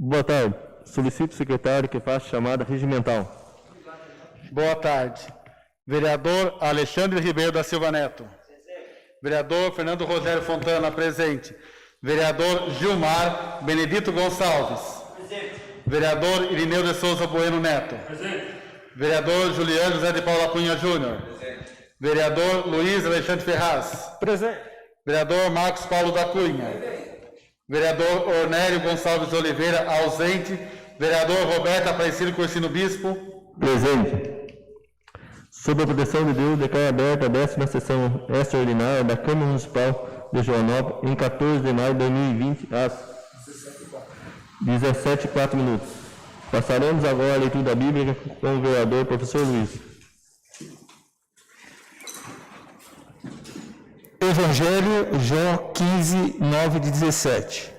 Boa tarde. Solicito o secretário que faça chamada regimental. Boa tarde. Vereador Alexandre Ribeiro da Silva Neto. Vereador Fernando Rogério Fontana, presente. Vereador Gilmar Benedito Gonçalves. Presente. Vereador Irineu de Souza Bueno Neto. Presente. Vereador Juliano José de Paula Cunha Júnior. Presente. Vereador Luiz Alexandre Ferraz. Presente. Vereador Marcos Paulo da Cunha. Presente. Vereador Ornélio Gonçalves de Oliveira, ausente. Vereador Roberto Aparecido Cursino Bispo. Presente. Sob a proteção de Deus, declaro aberta a 10ª sessão extraordinária da Câmara Municipal de Joanópolis, em 14 de maio de 2020, às 17h04. Passaremos agora a leitura da Bíblia com o vereador professor Luiz. Evangelho, João 15, 9-17.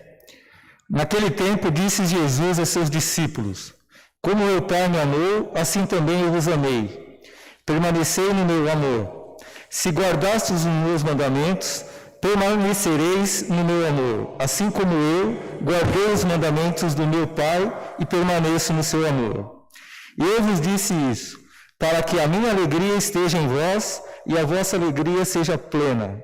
Naquele tempo disse Jesus a seus discípulos: Como meu Pai me amou, assim também eu vos amei. Permanecei no meu amor. Se guardastes os meus mandamentos, permanecereis no meu amor, assim como eu guardei os mandamentos do meu Pai e permaneço no seu amor. Eu vos disse isso, para que a minha alegria esteja em vós e a vossa alegria seja plena.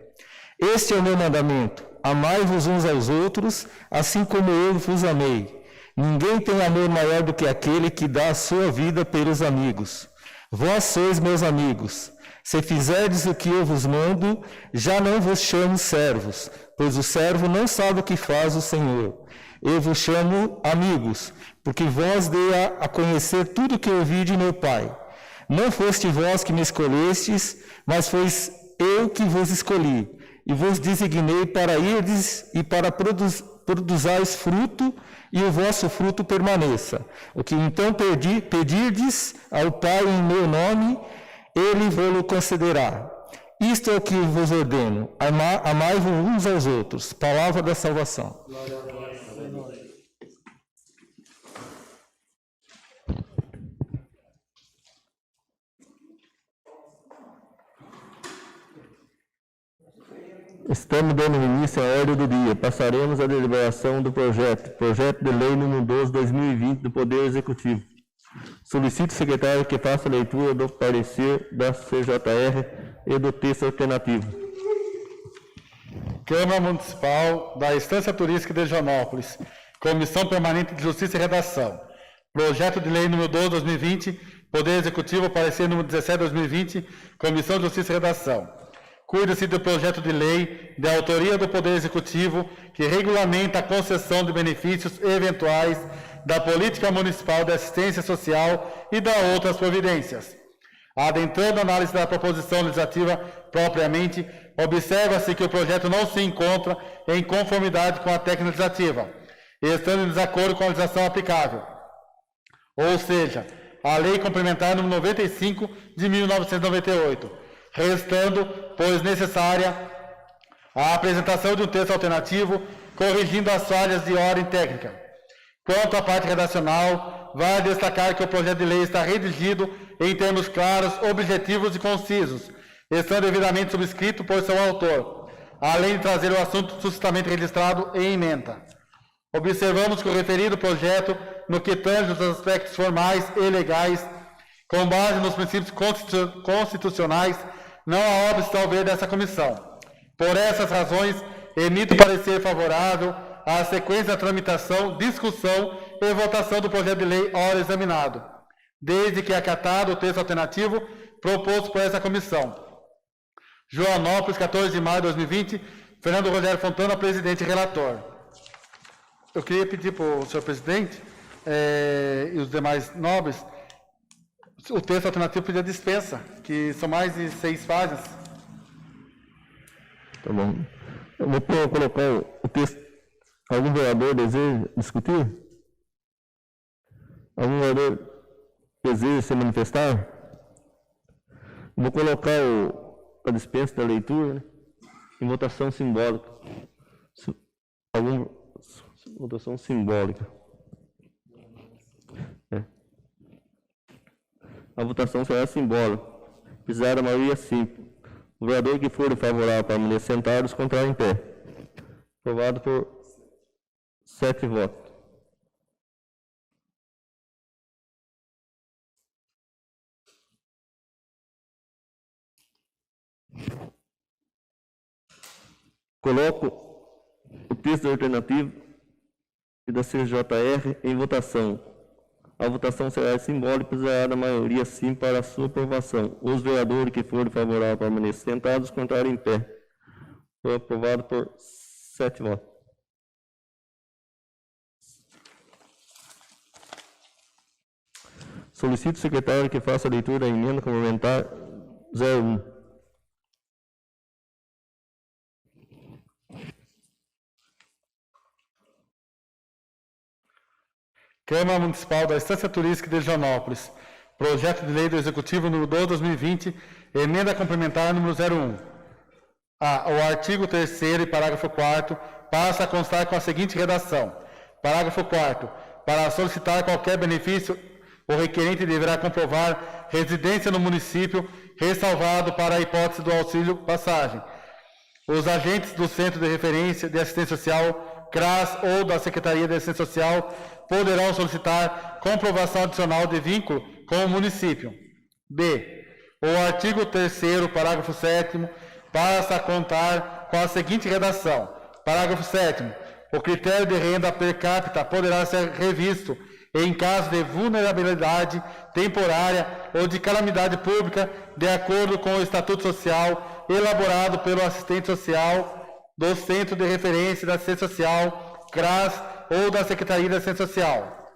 Este é o meu mandamento: amai-vos uns aos outros, assim como eu vos amei. Ninguém tem amor maior do que aquele que dá a sua vida pelos amigos. Vós sois meus amigos. Se fizerdes o que eu vos mando, já não vos chamo servos, pois o servo não sabe o que faz o Senhor. Eu vos chamo amigos, porque vós dei a conhecer tudo o que ouvi de meu Pai. Não foste vós que me escolhestes, mas foi eu que vos escolhi, e vos designei para irdes e para produzais fruto, e o vosso fruto permaneça. O que então pedirdes ao Pai em meu nome, Ele vos concederá. Isto é o que vos ordeno: amai-vos uns aos outros. Palavra da salvação. Estamos dando início à ordem do dia. Passaremos à deliberação do projeto de lei número 12/2020 do Poder Executivo. Solicito o secretário que faça a leitura do parecer da CJR e do texto alternativo. Câmara Municipal da Estância Turística de Joanópolis. Comissão Permanente de Justiça e Redação. Projeto de lei número 12/2020, Poder Executivo, parecer número 17/2020, Comissão de Justiça e Redação. Cuida-se do projeto de lei de autoria do Poder Executivo que regulamenta a concessão de benefícios eventuais da Política Municipal de Assistência Social e da outras providências. Adentrando a análise da proposição legislativa propriamente, observa-se que o projeto não se encontra em conformidade com a técnica legislativa, estando em desacordo com a legislação aplicável. Ou seja, a Lei Complementar nº 95 de 1998, restando, pois necessária, a apresentação de um texto alternativo, corrigindo as falhas de ordem técnica. Quanto à parte redacional, vale destacar que o projeto de lei está redigido em termos claros, objetivos e concisos, estando devidamente subscrito por seu autor, além de trazer o assunto suscitamente registrado em ementa. Observamos que o referido projeto, no que tange os aspectos formais e legais, com base nos princípios constitucionais, não há óbice ao ver dessa comissão. Por essas razões, emito parecer favorável à sequência da tramitação, discussão e votação do projeto de lei ora examinado, desde que acatado o texto alternativo proposto por essa comissão. Joanópolis, 14 de maio de 2020, Fernando Rogério Fontana, presidente e relator. Eu queria pedir para o senhor presidente e os demais nobres o texto alternativo pedir dispensa, que são mais de 6 páginas. Tá bom. Eu vou colocar o texto. Algum vereador deseja discutir? Algum vereador deseja se manifestar? Vou colocar a dispensa da leitura, né, em votação simbólica. Votação simbólica. A votação será simbólica. Precisar da maioria simples. O vereador que for favorável permanecer sentado, os contrários em pé. Aprovado por 7 votos. Coloco o texto da alternativa e da CJR em votação. A votação será simbólica e precisará da maioria sim para a sua aprovação. Os vereadores que forem favoráveis permaneçam sentados, contrário em pé. Foi aprovado por 7 votos. Solicito o secretário que faça a leitura da emenda complementar 01. Câmara Municipal da Estância Turística de Joanópolis. Projeto de Lei do Executivo número 12/2020, emenda complementar número 01. O artigo 3º e parágrafo 4º passa a constar com a seguinte redação. Parágrafo 4º. Para solicitar qualquer benefício, o requerente deverá comprovar residência no município, ressalvado para a hipótese do auxílio passagem. Os agentes do Centro de Referência de Assistência Social, CRAS ou da Secretaria de Assistência Social poderão solicitar comprovação adicional de vínculo com o município. B. O artigo 3º, parágrafo 7º, passa a contar com a seguinte redação. Parágrafo 7º. O critério de renda per capita poderá ser revisto em caso de vulnerabilidade temporária ou de calamidade pública, de acordo com o Estatuto Social elaborado pelo assistente social do Centro de Referência da Assistência Social, CRAS, ou da Secretaria de Assistência Social.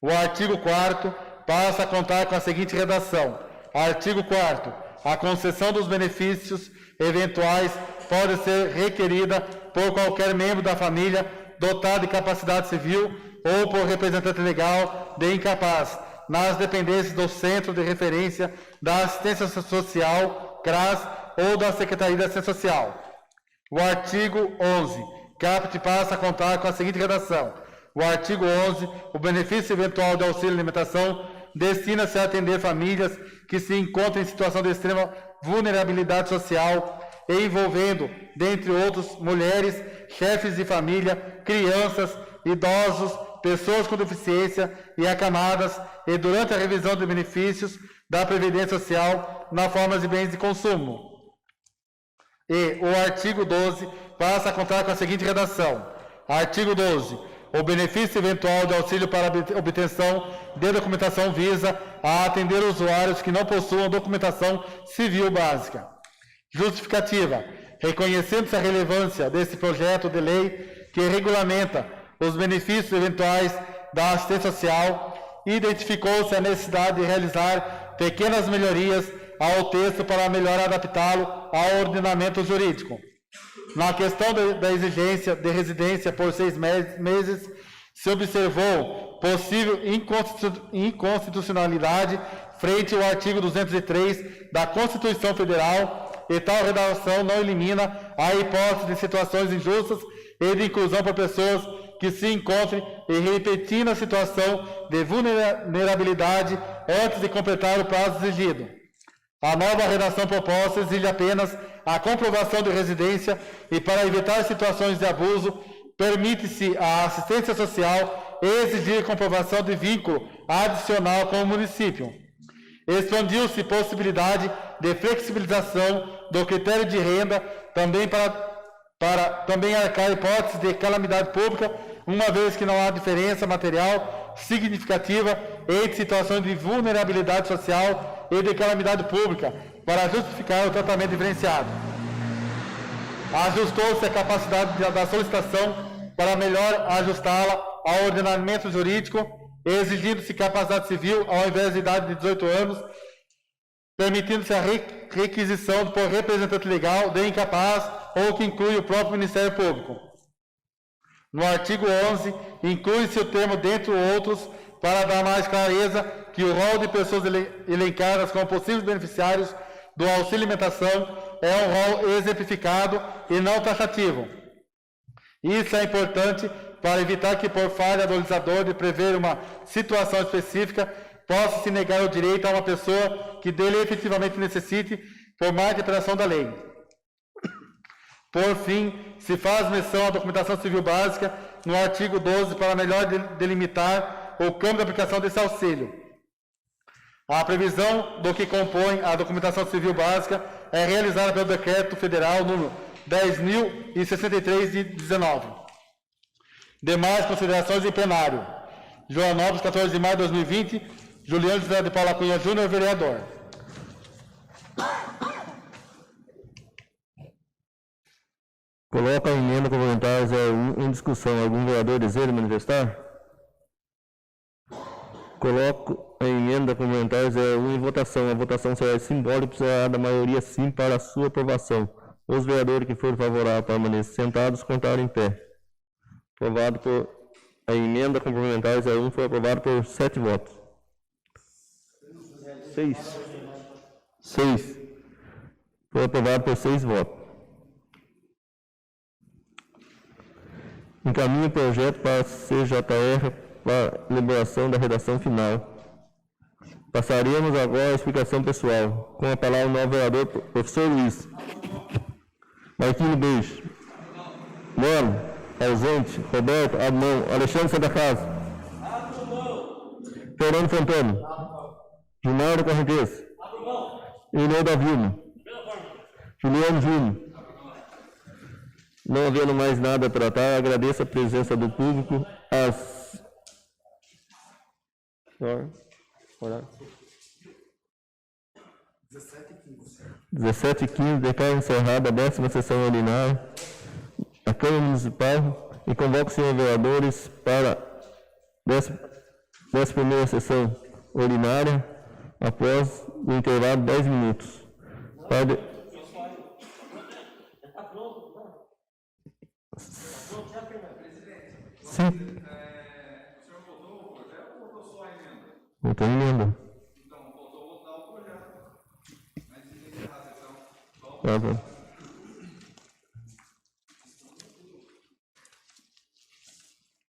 O artigo 4º passa a contar com a seguinte redação. Artigo 4º. A concessão dos benefícios eventuais pode ser requerida por qualquer membro da família dotado de capacidade civil ou por representante legal de incapaz, nas dependências do Centro de Referência da Assistência Social, CRAS, ou da Secretaria de Assistência Social. O artigo 11. Caput passa a contar com a seguinte redação. O artigo 11. O benefício eventual de auxílio alimentação destina-se a atender famílias que se encontram em situação de extrema vulnerabilidade social, envolvendo, dentre outros, mulheres, chefes de família, crianças, idosos, pessoas com deficiência e acamadas, e durante a revisão de benefícios da Previdência Social na forma de bens de consumo. E o artigo 12 passa a contar com a seguinte redação. Artigo 12. O benefício eventual de auxílio para obtenção de documentação visa a atender usuários que não possuam documentação civil básica. Justificativa. Reconhecendo-se a relevância desse projeto de lei que regulamenta os benefícios eventuais da assistência social, identificou-se a necessidade de realizar pequenas melhorias ao texto para melhor adaptá-lo ao ordenamento jurídico. Na questão da exigência de residência por 6 meses, se observou possível inconstitucionalidade frente ao artigo 203 da Constituição Federal, e tal redação não elimina a hipótese de situações injustas e de inclusão por pessoas que se encontrem em repetida situação de vulnerabilidade antes de completar o prazo exigido. A nova redação proposta exige apenas a comprovação de residência e, para evitar situações de abuso, permite-se à assistência social exigir comprovação de vínculo adicional com o município. Expandiu-se possibilidade de flexibilização do critério de renda também para também arcar hipóteses de calamidade pública, uma vez que não há diferença material significativa entre situações de vulnerabilidade social e de calamidade pública, para justificar o tratamento diferenciado. Ajustou-se a capacidade da solicitação para melhor ajustá-la ao ordenamento jurídico, exigindo-se capacidade civil ao invés de idade de 18 anos, permitindo-se a requisição por representante legal de incapaz ou que inclui o próprio Ministério Público. No artigo 11, inclui-se o termo dentre outros para dar mais clareza que o rol de pessoas elencadas como possíveis beneficiários do auxílio alimentação é um rol exemplificado e não taxativo. Isso é importante para evitar que, por falha do legislador de prever uma situação específica, possa se negar o direito a uma pessoa que dele efetivamente necessite por má interpretação da lei. Por fim, se faz menção à documentação civil básica no artigo 12 para melhor delimitar o campo de aplicação desse auxílio. A previsão do que compõe a documentação civil básica é realizada pelo Decreto Federal número 10.063,19. Demais considerações em plenário. Joanópolis, 14 de maio de 2020. Juliano José de Paula Cunha Júnior, vereador. Coloca a emenda complementar 01 em discussão. Algum vereador deseja manifestar? Coloco a emenda complementar 01 em votação. A votação será simbólica e precisará da maioria sim para a sua aprovação. Os vereadores que forem favoráveis permaneçam sentados, contarem em pé. Aprovado por... A emenda complementar 01 foi aprovada por 7 votos. 6. Foi aprovado por 6 votos. Encaminho o projeto para a CJR para elaboração da redação final. Passaremos agora a explicação pessoal. Com a palavra o novo vereador, professor Luiz. Marquinhos Beijo. Mano, ausente. Roberto, Abmão. Alexandre Santa Casa. Fernando Fontana. Gilmar da Correnteza. Inês da Vilma. Juliano Júnior. Não havendo mais nada a tratar, agradeço a presença do público. Às 17h15, declaro encerrada a 10ª sessão ordinária da Câmara Municipal e convoco os senhores vereadores para a 11ª sessão ordinária após o intervalo de 10 minutos. Sim. O senhor votou o projeto ou votou só a emenda? Votou a emenda. Então, faltou votar o projeto. Mas se encerrar a sessão,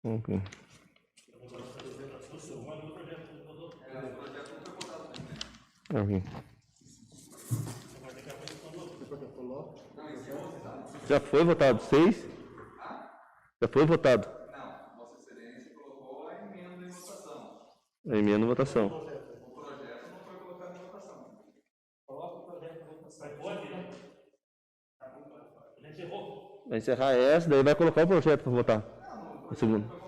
Ok. Já foi votado 6? Já foi votado? não, Vossa Excelência colocou a emenda em votação. A emenda em votação. O projeto não foi colocado em votação. Coloca o projeto em votação. Vai encerrar essa, daí vai colocar o projeto para votar. O segundo.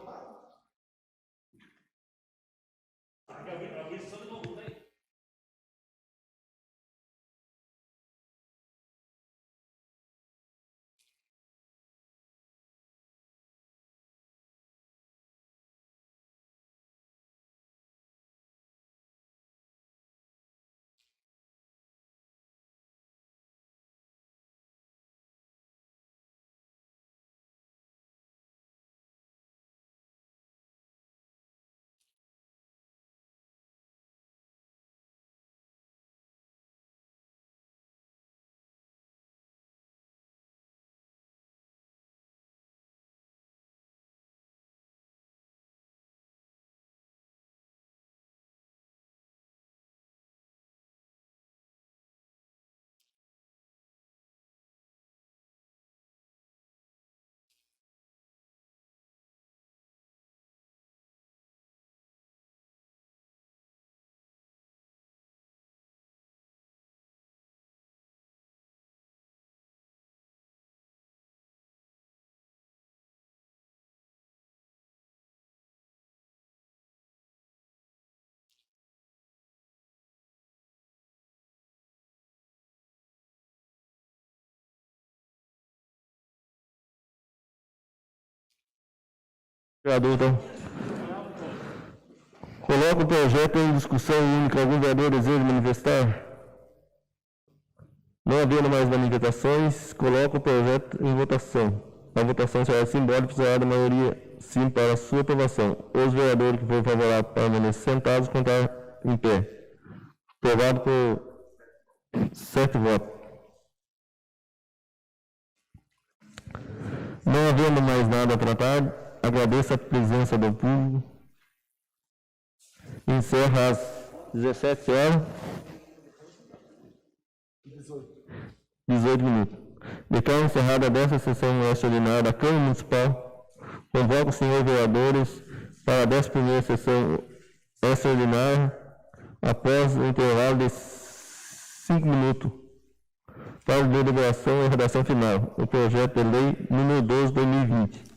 Vereador, então. Coloco o projeto em discussão única. Algum vereador deseja manifestar? Não havendo mais manifestações, coloco o projeto em votação. A votação será simbólica e precisará da maioria sim para a sua aprovação. Os vereadores que forem favoráveis permaneçam sentados, contar em pé. Aprovado por 7 votos. Não havendo mais nada a tratar, agradeço a presença do público. Encerra às 17h18. 18 minutos. Declaro encerrada desta sessão extraordinária da Câmara Municipal. Convoco os senhores vereadores para a 11ª sessão extraordinária após o intervalo de 5 minutos Para deliberação e redação final, o projeto de lei número 12/2020.